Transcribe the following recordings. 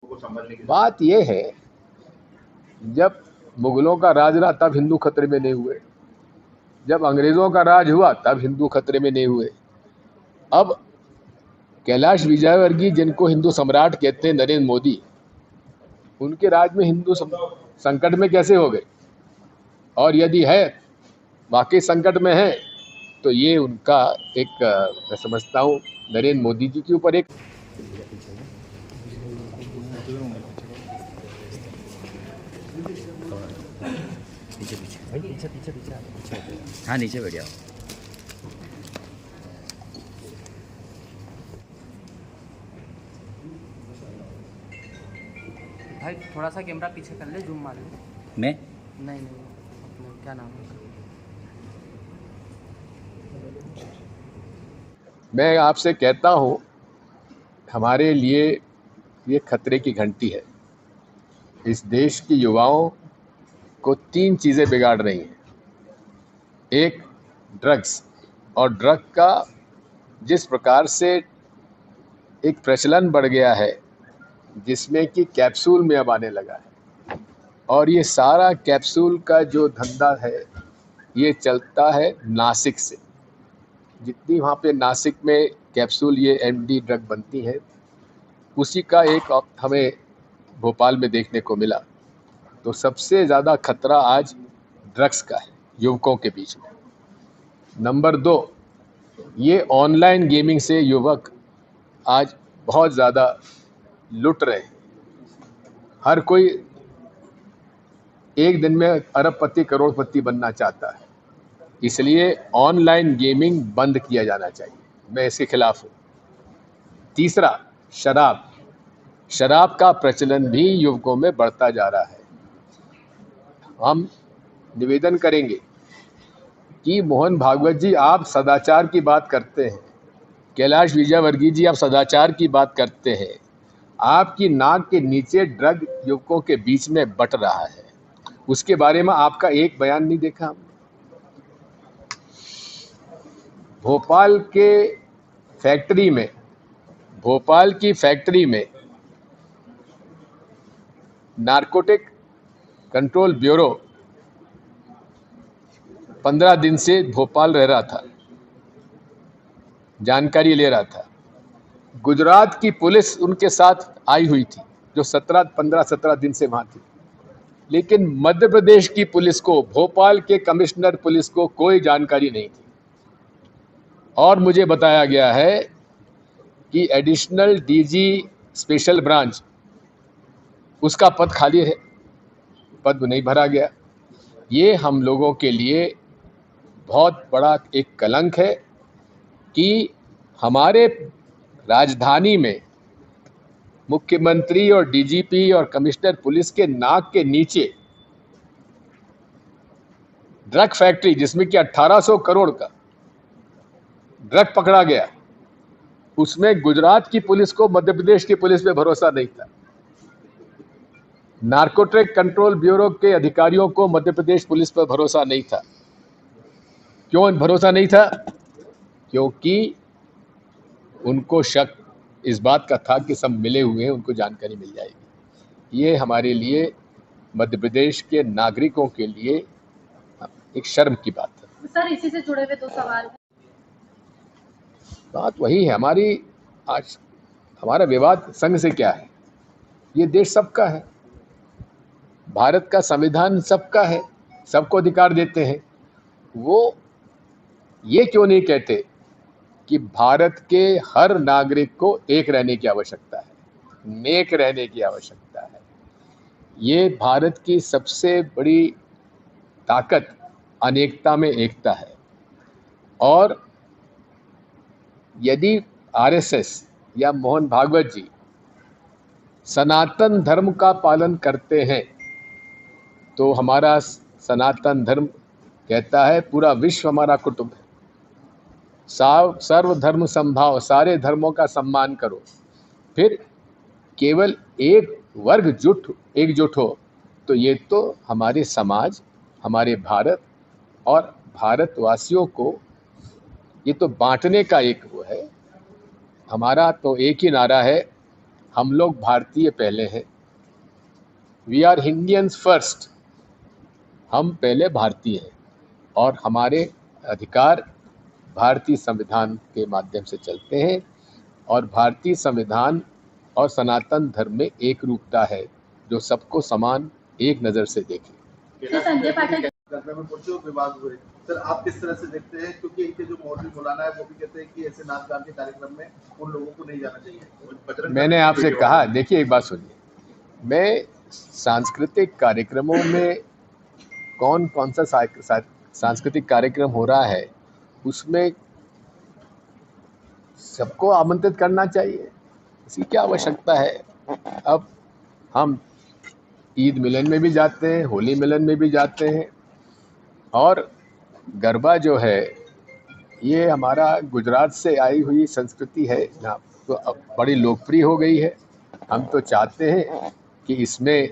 को संभालने की? बात ये है, जब मुगलों का राज रहा तब हिंदू खतरे में नहीं हुए, जब अंग्रेजों का राज हुआ तब हिंदू खतरे में नहीं हुए। अब कैलाश विजयवर्गीय, जिनको हिंदू सम्राट कहते हैं, नरेंद्र मोदी, उनके राज में हिंदू संकट में कैसे हो गए? और यदि है, वाकई संकट में है, तो ये उनका एक, मैं समझता हूँ नरेंद्र मोदी जी के ऊपर एक पीछे पीछे भाई, पीछे पीछे पीछे पीछे। हाँ, नीचे बैठ जाओ। भाई थोड़ा सा कैमरा पीछे कर ले, जूम मार ले। मैं नहीं अपने क्या नाम है? मैं आपसे कहता हूँ, हमारे लिए ये खतरे की घंटी है। इस देश के युवाओं को 3 चीज़ें बिगाड़ रही हैं। एक, ड्रग्स, और ड्रग का जिस प्रकार से एक प्रचलन बढ़ गया है, जिसमें कि कैप्सूल में अब आने लगा है, और ये सारा कैप्सूल का जो धंधा है ये चलता है नासिक से। जितनी वहाँ पे नासिक में कैप्सूल, ये एमडी ड्रग बनती है, उसी का एक हमें भोपाल में देखने को मिला। तो सबसे ज़्यादा खतरा आज ड्रग्स का है युवकों के बीच में। नंबर 2, ये ऑनलाइन गेमिंग से युवक आज बहुत ज़्यादा लुट रहे हैं। हर कोई एक दिन में अरबपति करोड़पति बनना चाहता है, इसलिए ऑनलाइन गेमिंग बंद किया जाना चाहिए। मैं इसके खिलाफ हूँ। तीसरा, शराब का प्रचलन भी युवकों में बढ़ता जा रहा है। हम निवेदन करेंगे कि मोहन भागवत जी, आप सदाचार की बात करते हैं, कैलाश विजयवर्गीय जी आप सदाचार की बात करते हैं, आपकी नाक के नीचे ड्रग युवकों के बीच में बट रहा है, उसके बारे में आपका एक बयान नहीं देखा हमने। भोपाल की फैक्ट्री में नारकोटिक कंट्रोल ब्यूरो 15 दिन से भोपाल रह रहा था, जानकारी ले रहा था। गुजरात की पुलिस उनके साथ आई हुई थी, जो 15-17 दिन से वहाँ थी, लेकिन मध्य प्रदेश की पुलिस को, भोपाल के कमिश्नर पुलिस को कोई जानकारी नहीं थी। और मुझे बताया गया है कि एडिशनल डीजी स्पेशल ब्रांच, उसका पद खाली है, पद नहीं भरा गया। ये हम लोगों के लिए बहुत बड़ा एक कलंक है कि हमारे राजधानी में मुख्यमंत्री और डीजीपी और कमिश्नर पुलिस के नाक के नीचे ड्रग फैक्ट्री, जिसमें कि 1800 करोड़ का ड्रग पकड़ा गया, उसमें गुजरात की पुलिस को मध्य प्रदेश की पुलिस पे भरोसा नहीं था। नार्कोटिक कंट्रोल ब्यूरो के अधिकारियों को मध्य प्रदेश पुलिस पर भरोसा नहीं था। क्यों भरोसा नहीं था? क्योंकि उनको शक इस बात का था कि सब मिले हुए हैं, उनको जानकारी मिल जाएगी। ये हमारे लिए, मध्य प्रदेश के नागरिकों के लिए एक शर्म की बात है। सर, इसी से जुड़े हुए 2 सवाल। बात वही है हमारी। आज हमारा विवाद संघ से क्या है? ये देश सबका है, भारत का संविधान सबका है, सबको अधिकार देते हैं। वो ये क्यों नहीं कहते कि भारत के हर नागरिक को एक रहने की आवश्यकता है, नेक रहने की आवश्यकता है। ये भारत की सबसे बड़ी ताकत अनेकता में एकता है। और यदि आरएसएस या मोहन भागवत जी सनातन धर्म का पालन करते हैं, तो हमारा सनातन धर्म कहता है पूरा विश्व हमारा कुटुंब है, सर्वधर्म समभाव, सारे धर्मों का सम्मान करो। फिर केवल एक वर्ग एकजुट हो, तो ये तो हमारे समाज, हमारे भारत और भारतवासियों को ये तो बांटने का एक वो है। हमारा तो एक ही नारा है, हम लोग भारतीय पहले हैं, वी आर इंडियंस फर्स्ट। हम पहले भारतीय हैं और हमारे अधिकार भारतीय संविधान के माध्यम से चलते हैं और भारतीय संविधान और सनातन धर्म में एक रूपता है जो सबको समान एक नज़र से देखे। सर, संजय पाठक घटना में पहुंचे और विवाद हुए, सर आप किस तरह से देखते हैं? क्योंकि इनके जो मौलवी मौलाना है वो भी कहते हैं कि ऐसे नाच गान के कार्यक्रम में उन लोगों को नहीं जाना चाहिए। मैंने आपसे कहा, देखिए एक बात सुनिए, मैं सांस्कृतिक कार्यक्रमों में कौन कौन सा सांस्कृतिक कार्यक्रम हो रहा है उसमें सबको आमंत्रित करना चाहिए, इसकी क्या आवश्यकता है। अब हम ईद मिलन में भी जाते हैं, होली मिलन में भी जाते हैं और गरबा जो है ये हमारा गुजरात से आई हुई संस्कृति है, यहाँ तो अब बड़ी लोकप्रिय हो गई है। हम तो चाहते हैं कि इसमें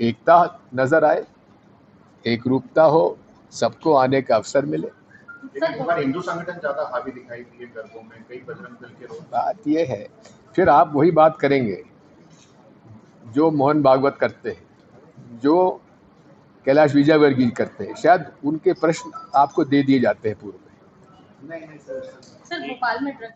एकता नज़र आए, एक रूपता हो, सबको आने का अवसर मिले। हमारे हिंदू संगठन ज्यादा हावी दिखाई दिए गरबों में, कई बजरंग दल के लोग। बात ये है, फिर आप वही बात करेंगे जो मोहन भागवत करते हैं, जो कैलाश विजयवर्गीय करते हैं, शायद उनके प्रश्न आपको दे दिए जाते हैं पूर्व में। नहीं सर, सर, भोपाल में ड्रग